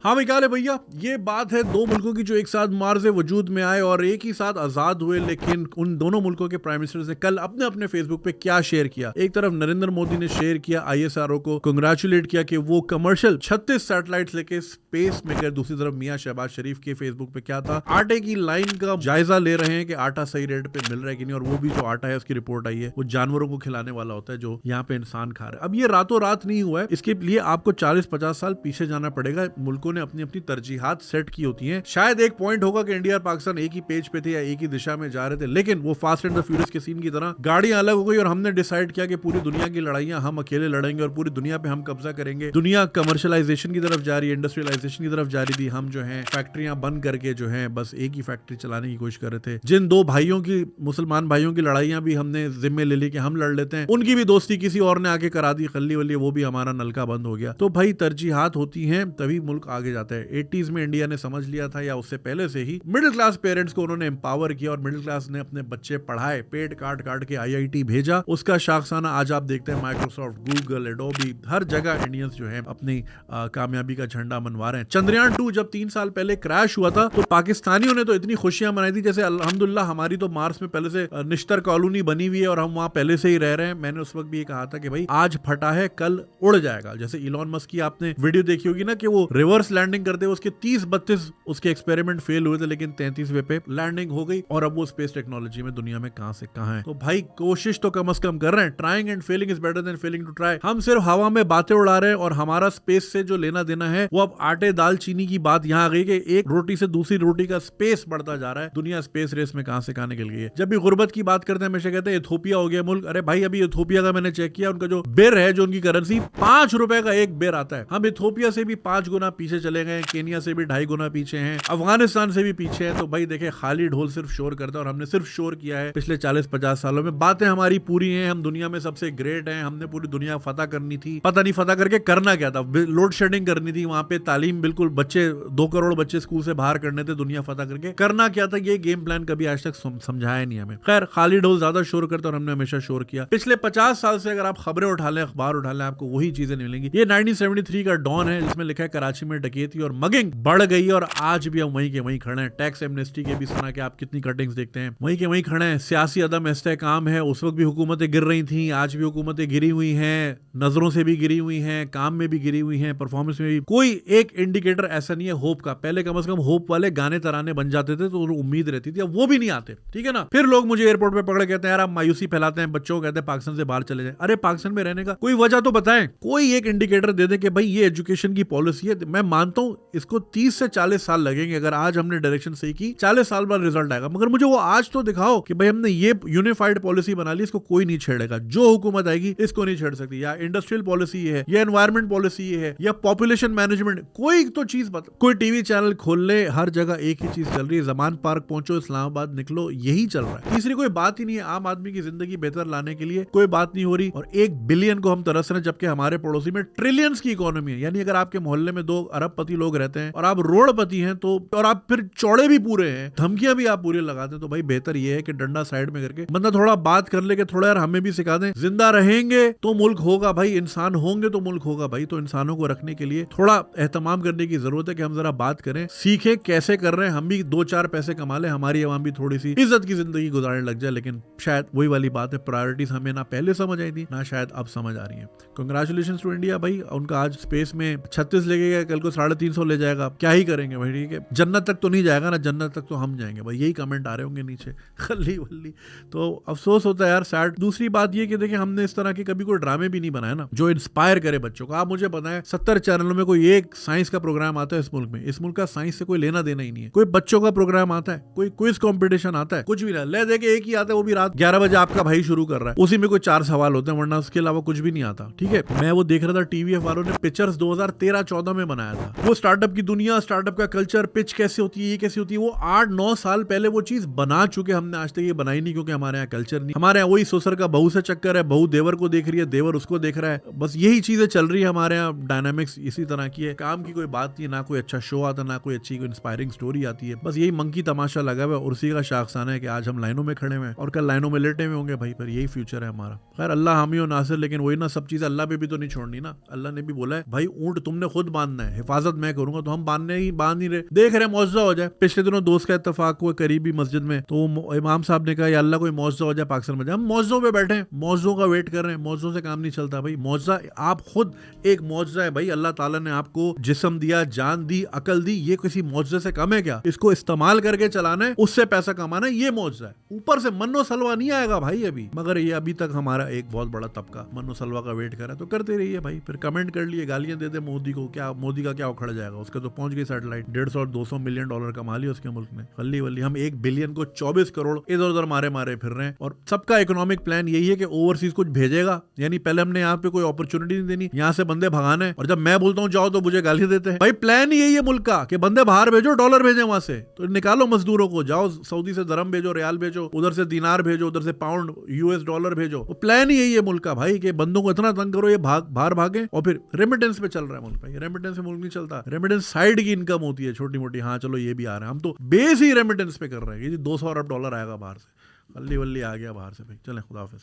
हाँ भाई, क्या हाल है भैया। ये बात है दो मुल्कों की जो एक साथ मार से वजूद में आए और एक ही साथ आजाद हुए, लेकिन उन दोनों मुल्कों के प्राइम मिनिस्टर्स ने कल अपने अपने फेसबुक पे क्या शेयर किया। एक तरफ नरेंद्र मोदी ने शेयर किया, ISRO को कंग्रेचुलेट किया कि वो कमर्शियल 36 सैटेलाइट्स लेके स्पेस में गए। दूसरी तरफ मियां शहबाज शरीफ के फेसबुक पे क्या था, आटे की लाइन का जायजा ले रहे हैं कि आटा सही रेट पे मिल रहा है कि नहीं, और वो भी जो आटा है उसकी रिपोर्ट आई है वो जानवरों को खिलाने वाला होता है जो यहाँ पे इंसान खा रहे हैं। अब ये रातों रात नहीं हुआ है, इसके लिए आपको 40-50 साल पीछे जाना पड़ेगा। मुल्कों ने अपनी अपनी तरजीहात सेट की होती हैं। शायद एक पॉइंट होगा कि इंडिया और पाकिस्तान एक ही पेज पे थे या एक ही दिशा में जा रहे थे, लेकिन वो फास्ट एंड द फ्यूरियस के सीन की तरह गाड़ियां अलग हो गई और हमने डिसाइड किया कि पूरी दुनिया की लड़ाइयां हम अकेले लड़ेंगे और पूरी दुनिया पे हम कब्जा करेंगे। दुनिया कमर्शलाइजेशन की तरफ जा रही है, इंडस्ट्रियलाइजेशन की तरफ जा रही थी। हम जो है फैक्ट्रियां बंद करके जो है बस एक ही फैक्ट्री चलाने की कोशिश कर रहे थे। जिन दो भाइयों की, मुसलमान भाइयों की लड़ाइयां भी हमने जिम्मे ले ली कि हम लड़ लेते हैं, उनकी भी दोस्ती किसी और ने आके करा दी, खल्ली वल्ली, वो भी हमारा नलका बंद हो गया। तो भाई तरजीहात होती हैं तभी मुल्क आगे जाता है। 80s में इंडिया ने समझ लिया था, या उससे पहले से ही मिडिल क्लास पेरेंट्स को उन्होंने एम्पावर किया और मिडिल क्लास ने अपने बच्चे पढ़ाए, पेट काट काट के IIT भेजा। उसका शाखसाना आज आप देखते हैं माइक्रोसॉफ्ट, गूगल, एडोबी, हर जगह इंडियंस जो है अपनी कामयाबी का झंडा मनवा रहे हैं। चंद्रयान 2 जब 3 साल पहले क्रैश हुआ था तो पाकिस्तानियों ने तो इतनी खुशियां मनाई थी जैसे अल्हम्दुलिल्लाह हमारी तो मार्स में पहले से निश्तर कॉलोनी बनी हुई है और हम वहां पहले से ही रह रहे हैं। मैंने उस वक्त भी ये कहा था कि भाई आज फटा है कल उड़ जाएगा। जैसे इलॉन मस्क की आपने वीडियो देखी होगी ना कि वो रिवर्स लैंडिंग करते हुए उसके 30-32 उसके एक्सपेरिमेंट फेल हुए थे, लेकिन 33वें पे लैंडिंग हो गई और अब वो स्पेस टेक्नोलॉजी में दुनिया में कहां से कहां है। तो भाई कोशिश तो कम से कम कर रहे हैं। Trying and failing is better than failing to try. हम सिर्फ हवा में बातें उड़ा रहे हैं और हमारा स्पेस से जो लेना देना है वो अब आटे दाल चीनी की बात यहां आ गई कि एक रोटी से दूसरी रोटी का स्पेस बढ़ता जा रहा है। दुनिया स्पेस रेस में कहां से कहां निकल गई है। जब भी गुर्बत की बात करते हैं हमेशा कहते हैं इथोपिया हो गया मुल्क। अरे भाई अभी इथोपिया का मैंने चेक किया, उनका जो बेर है, जो उनकी करेंसी, 5 रुपए का एक बेर आता है। हम इथोपिया से भी 5 गुना पीछे चले गए, केनिया से भी 2.5 गुना पीछे हैं, अफगानिस्तान से भी पीछे हैं। तो भाई देखे, खाली ढोल सिर्फ शोर करता है और हमने सिर्फ शोर किया है पिछले 40-50 सालों में। बातें हमारी पूरी हैं, हम दुनिया में सबसे ग्रेट हैं, हमने पूरी दुनिया फतह करनी थी। पता नहीं फतह करके करना क्या था, लोड शेडिंग करनी थी वहां पे, तालीम बिल्कुल बच्चे 2 करोड़ बच्चे स्कूल से बाहर करने थे, दुनिया फतह करके करना क्या था। ये गेम प्लान कभी आज तक समझाया नहीं हमें। खैर, खाली ढोल ज्यादा शोर करता और हमने हमेशा शोर किया। पिछले 50 साल से अगर आप खबरें उठा लें, अखबार उठा लें, आपको वही चीजें नहीं मिलेंगी। ये 1973 का डॉन है जिसमें लिखा है कराची में डकैती और मगिंग बढ़ गई और आज भी हम वहीं के वहीं खड़े हैं। टैक्स एमनेस्टी के भी सुना कि आप कितनी कटिंग्स देखते हैं, वहीं के वहीं खड़े हैं। सियासी अदम इस्तेहकाम है, उस वक्त भी हुकूमतें गिर रही थी, आज भी हुकूमतें गिरी हुई हैं, नजरों से भी गिरी हुई हैं, काम में भी गिरी हुई हैं, परफॉर्मेंस में भी। कोई एक इंडिकेटर ऐसा नहीं है होप का। पहले कम से कम होप वाले गाने तराने बन जाते थे तो उम्मीद रहती थी, अब वो भी नहीं आते। ठीक है ना। फिर लोग मुझे एयरपोर्ट पे पकड़ कहते हैं यार आप मायूसी फैलाते हैं, बच्चों को कहते हैं पाकिस्तान से बाहर चले जाए। अरे पाकिस्तान में रहने का कोई वजह तो बताएं, कोई एक इंडिकेटर दे दे कि भाई ये एजुकेशन की पॉलिसी है। मैं मानता हूं इसको 30 से 40 साल लगेंगे, अगर आज हमने डायरेक्शन सही की 40 साल बाद रिजल्ट आएगा, मगर मुझे वो आज तो दिखाओ कि भाई हमने ये यूनिफाइड पॉलिसी बना ली, इसको कोई नहीं छेड़ेगा, जो हुकूमत आएगी इसको नहीं छेड़ सकती। या इंडस्ट्रियल पॉलिसी है, या एनवायरमेंट पॉलिसी है, या पॉपुलेशन मैनेजमेंट, कोई तो चीज बता। कोई टीवी चैनल खोल ले, हर जगह एक ही चीज चल रही है, जमान पार्क पहुंचो, इस्लामाबाद निकलो, यही चल रहा है। तीसरी कोई बात ही नहीं है। आम आदमी की जिंदगी बेहतर लाने के लिए कोई बात नहीं हो रही और 1 बिलियन को हम तरस रहे हैं, जबकि हमारे पड़ोसी में ट्रिलियंस की इकोनॉमी है। यानी अगर आपके मोहल्ले में 2 अरबपति लोग रहते हैं और आप रोडपति हैं तो, और आप फिर चौड़े भी पूरे हैं, धमकियां भी आप पूरे लगाते हैं, तो भाई बेहतर ये है कि डंडा साइड में करके बंदा थोड़ा बात कर ले कि थोड़ा यार हमें भी सिखा दें। जिंदा रहेंगे तो मुल्क होगा भाई, इंसान होंगे तो मुल्क होगा भाई। तो इंसानों को रखने के लिए थोड़ा एहतमाम करने की जरूरत है कि हम जरा बात करें, सीखें कैसे कर रहे हैं, हम भी 2-4 पैसे कमा ले, हमारी आवाम भी थोड़ी सी इज्जत की जिंदगी गुजारने लग जाए। लेकिन शायद वही वाली बात है, प्रायोरिटीज हमें ना पहले समझ आई थी ना शायद अब समझ आ रही है। कंग्रेचुलेशन टू इंडिया भाई, उनका आज स्पेस में 36 ले गया, कल को 350 ले जाएगा, क्या ही करेंगे भाई। ठीक है, जन्नत तक तो नहीं जाएगा ना, जन्नत तक तो हम जाएंगे भाई, यही कमेंट आ रहे होंगे नीचे खल्ली वल्ली। तो अफसोस होता है यार, सैड। दूसरी बात ये कि देखिए हमने इस तरह के कभी कोई ड्रामे भी नहीं बनाए ना जो इंस्पायर करे बच्चों को। आप मुझे बताएं 70 चैनलों में कोई एक साइंस का प्रोग्राम आता है इस मुल्क में? इस मुल्क का साइंस से कोई लेना देना ही नहीं है। कोई बच्चों का प्रोग्राम आता है, कोई क्विज कंपटीशन आता है, कुछ भी ना। ले देखे एक ही आता है, वो भी रात 11 बजे आपका भाई शुरू कर रहा है, उसी में कोई 4 सवाल होते हैं, वरना उसके अलावा कुछ भी नहीं आता। ठीक है, मैं वो देख रहा था, TVF वालों ने पिक्चर्स 2013-14 में बनाया था, वो स्टार्टअप की दुनिया, स्टार्टअप का कल्चर, पिच कैसे होती है, ये कैसे होती है, वो 8-9 साल पहले वो चीज बना चुके। हमने आज तक ये बनाई नहीं क्योंकि हमारे यहाँ कल्चर नहीं। हमारे यहाँ वही ससुर का बहू से चक्कर है, बहू देवर को देख रही है, देवर उसको देख रहा है, बस यही चीजें चल रही है हमारे यहाँ। डायनामिक्स इसी तरह की है, काम की कोई बात नहीं, ना कोई अच्छा शो आता, ना कोई अच्छी इंस्पायरिंग स्टोरी आती है, बस यही मंकी तमाशा लगा हुआ है। और उसी का शाखसाना है कि आज हम लाइनों में खड़े हुए और कल लाइनों में लेटे हुए होंगे भाई, पर यही फ्यूचर है हमारा। खैर अल्लाह हामी और नासिर, लेकिन वही ना, सब चीज अल्लाह पे भी तो नहीं छोड़नी ना। अल्लाह ने भी बोला है भाई ऊंट तुमने खुद बांधना है, हिफाजत मैं करूंगा, तो हम बांध नहीं रहे, देख रहे मुआवजा हो जाए। पिछले दिनों दोस्त का इत्तेफाक हुआ करीबी मस्जिद में, तो इमाम साहब ने कहा या अल्लाह कोई मुआवजा हो जाए पाकिस्तान में। हम मुआवजों पे बैठे हैं, मुआवजों का वेट कर रहे हैं, मुआवजों से काम नहीं चलता भाई। मुआवजा आप खुद एक मुआवजा है भाई, अल्लाह ताला ने आपको जिस्म दिया, जान दी, अकल दी, ये किसी मुआवजे से कम है क्या? इसको इस्तेमाल करके चलाना है, उससे पैसा कमाना है, ये मुआवजा है। ऊपर से मन्नो सलवा नहीं आएगा भाई अभी, मगर ये अभी तक हमारा एक बहुत बड़ा तबका मन्नो सलवा का वेट कर रहा है। तो करते रहिए भाई, फिर कमेंट कर लिए, गालियां दे दे मोदी को, क्या मोदी का क्या उखड़ जाएगा? उसके तो पहुंच गई सैटेलाइट, 150 और 200 मिलियन डॉलर कमा लिया उसके मुल्क ने, हल्ली वल्ली। हम 1 बिलियन को 24 करोड़ इधर उधर मारे फिर रहे हैं। और सबका इकोनॉमिक प्लान यही है कि ओवरसीज कुछ भेजेगा, यानी पहले हमने यहाँ पे कोई अपॉर्चुनिटी नहीं देनी, यहाँ से बंदे भगाना है, और जब मैं बोलता हूँ जाओ तो मुझे गाली देते हैं। भाई प्लान ही यही है मुल्क का कि बंदे बाहर भेजो, डॉलर भेजे वहां से, तो निकालो मजदूरों को, जाओ सऊदी से दरम भेजो, रियाल भेजो, उधर से दिनार भेजो, उधर से पाउंड यूएस डॉलर भेजो। तो प्लान ही यही है मुल्क का भाई कि बंदों को इतना तंग करो ये बाहर भागे, और फिर रेमिटेंस पे चल रहा है मुल्क भाई। रेमिटेंस से मुल्क नहीं चलता, रेमिटेंस साइड की इनकम होती है छोटी मोटी, हाँ चलो ये भी आ रहा है, हम तो बेस ही रेमिटेंस पे कर रहे हैं कि 200 अरब डॉलर आएगा बाहर से, हल्ली वल्ली आ गया बाहर से भाई। चलें, खुदा हाफिज।